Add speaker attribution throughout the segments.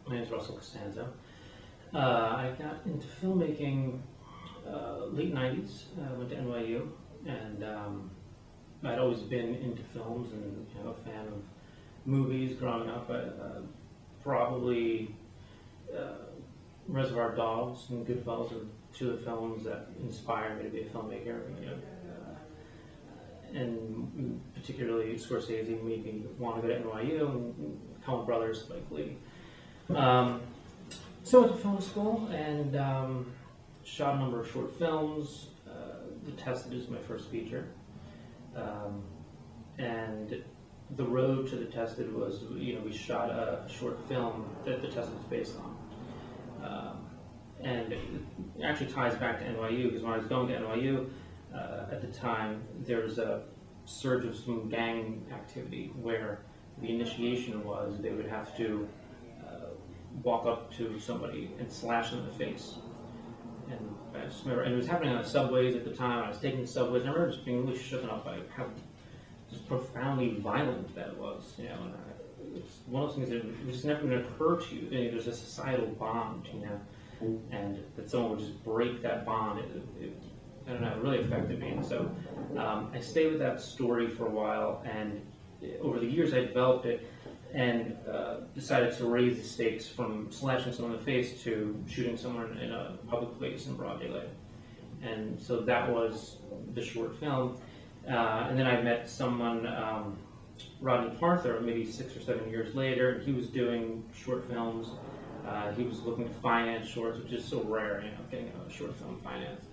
Speaker 1: My name is Russel Costanzo. I got into filmmaking late 90s. I went to NYU, and I'd always been into films and a fan of movies growing up. Probably Reservoir Dogs and Goodfellas are two of the films that inspired me to be a filmmaker. And particularly Scorsese made me want to go to NYU, and Coen Brothers, Spike Lee. So I went to film school and shot a number of short films. The Tested is my first feature. And the road to The Tested was, we shot a short film that The Tested was based on. And it actually ties back to NYU, because when I was going to NYU, at the time, there was a surge of some gang activity where the initiation was they would have to walk up to somebody and slash them in the face. And I just remember, and it was happening on the subways at the time. I was taking the subways, and I remember just being really shooken up by how just profoundly violent that was. And it's one of those things that it just never going to occur to you. There's a societal bond, and that someone would just break that bond. I don't know, it really affected me. And so I stayed with that story for a while, and over the years I developed it and decided to raise the stakes from slashing someone in the face to shooting someone in a public place in broad daylight. And so that was the short film. And then I met someone, Rodney Parther, maybe 6 or 7 years later, and he was doing short films. He was looking to finance shorts, which is so rare, getting a short film financed.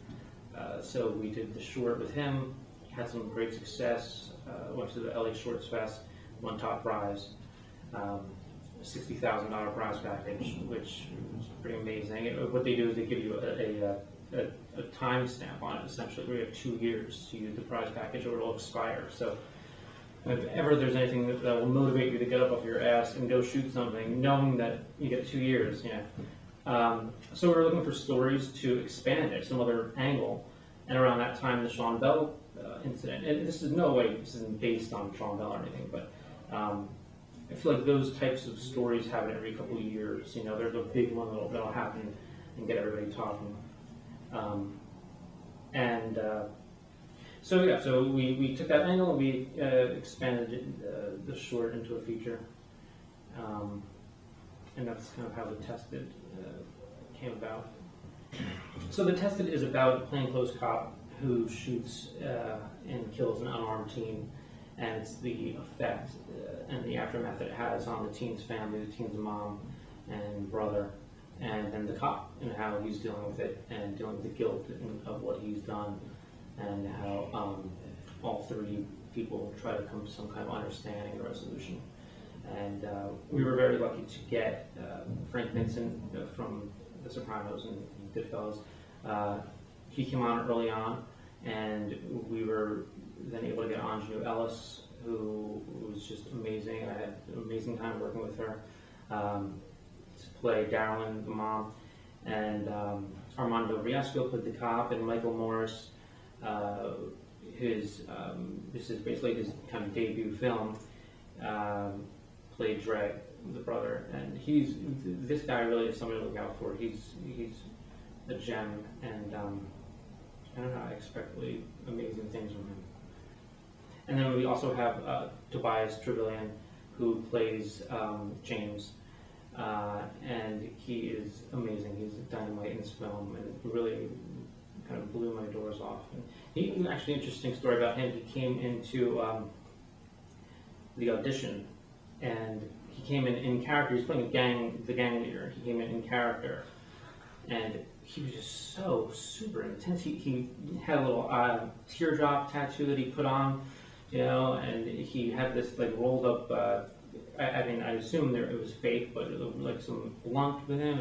Speaker 1: So we did the short with him, had some great success, went to the LA Shorts Fest, won top prize, $60,000 prize package, which was pretty amazing. What they do is they give you a time stamp on it, essentially, where you have 2 years to use the prize package or it'll expire. So if ever there's anything that will motivate you to get up off your ass and go shoot something, knowing that you get 2 years, so we were looking for stories to expand it, some other angle, and around that time, the Sean Bell incident. And this is no way, this isn't based on Sean Bell or anything, but I feel like those types of stories happen every couple of years. There's a big one that'll happen and get everybody talking. So we took that angle and we expanded the short into a feature. And that's kind of how The Tested came about. So The Tested is about a plainclothes cop who shoots and kills an unarmed teen, and it's the effect and the aftermath that it has on the teen's family, the teen's mom and brother, and then the cop, and how he's dealing with it, and dealing with the guilt of what he's done, and how all 3 people try to come to some kind of understanding or resolution. And we were very lucky to get Frank Vincent from The Sopranos and Goodfellas. He came on early on, and we were then able to get Anjou Ellis, who was just amazing. I had an amazing time working with her to play Darylyn, the mom. And Armando Riesco played the cop, and Michael Morris, this is basically his kind of debut film, played Dre, the brother, and this guy really is somebody to look out for. He's a gem, and I don't know, I expect really amazing things from him. And then we also have Tobias Trevelyan, who plays James, and he is amazing. He's dynamite in this film, and really kind of blew my doors off. And he actually, interesting story about him. He came into the audition, and he came in character. He's playing the gang leader. He came in character, and he was just so super intense. He had a little teardrop tattoo that he put on, and he had this rolled up. I mean, I assume it was fake, but it looked like some blunt with him,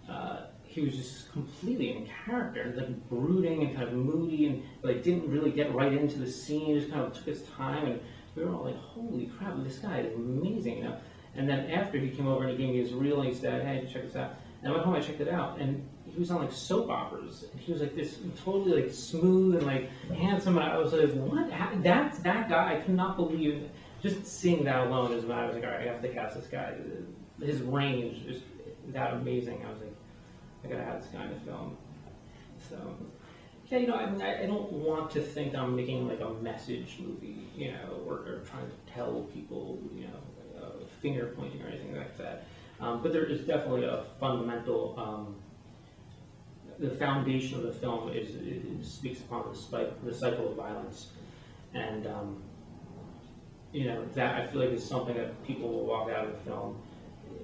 Speaker 1: and he was just completely in character, brooding and kind of moody, and didn't really get right into the scene. Just kind of took his time, and we were all like, "Holy crap, this guy is amazing!" And then after he came over and he gave me his reel, and he said, "Hey, check this out." And I went home, I checked it out, and he was on soap operas. And he was this totally smooth and handsome. And I was like, "What? That's that guy?" I could not believe it. Just seeing that alone is when I was like, "All right, I have to cast this guy." His range is that amazing. I was like, I gotta have this guy in the film. So, yeah, you know, I mean, I don't want to think I'm making like a message movie, you know, or trying to tell people, you know, finger pointing or anything like that. But there is definitely a fundamental, the foundation of the film is it speaks upon the cycle of violence, and you know, that I feel like is something that people will walk out of the film,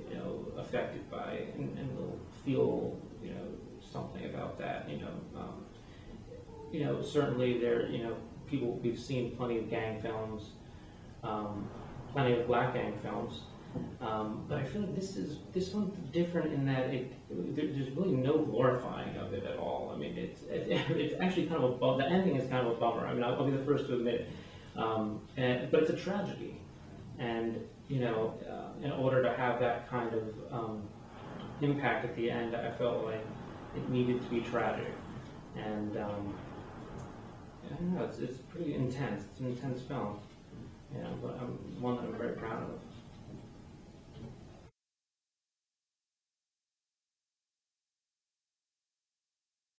Speaker 1: you know, affected by, and will feel, you know, something about that, you know. You know, certainly there, you know, we've seen plenty of gang films, plenty of black gang films, but I feel like this one's different in that there's really no glorifying of it at all. I mean, it's actually kind of the ending is kind of a bummer. I mean, I'll be the first to admit it, but it's a tragedy, and you know, in order to have that kind of impact at the end, I felt like it needed to be tragic, and I don't know, it's pretty intense. It's an intense film, you know, but one that I'm very proud of.